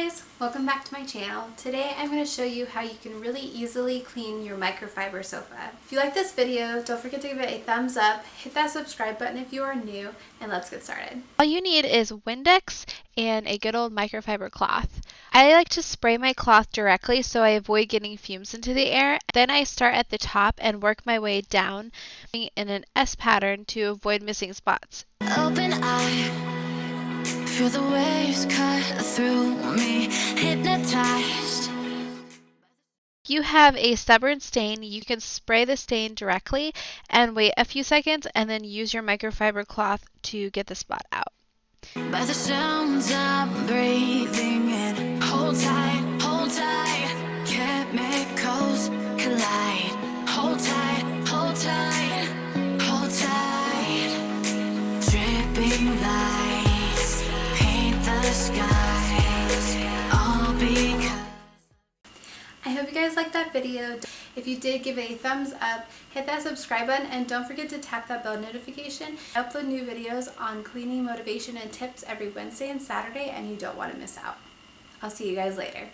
guys, welcome back to my channel. Today I'm going to show you how you can really easily clean your microfiber sofa. If you like this video, don't forget to give it a thumbs up, hit that subscribe button if you are new, and let's get started. All you need is Windex and a good old microfiber cloth. I like to spray my cloth directly so I avoid getting fumes into the air. Then I start at the top and work my way down in an S pattern to avoid missing spots. Open eye, feel the waves cut through me, hypnotized. If you have a stubborn stain, you can spray the stain directly and wait a few seconds and then use your microfiber cloth to get the spot out. By the sounds I'm breathing in, hold tight, chemicals collide. Hold tight, hold tight, hold tight. Dripping lights paint the skies, all because I hope you guys liked that video. If you did, give it a thumbs up, hit that subscribe button, and don't forget to tap that bell notification. I upload new videos on cleaning, motivation, and tips every Wednesday and Saturday, and you don't want to miss out. I'll see you guys later.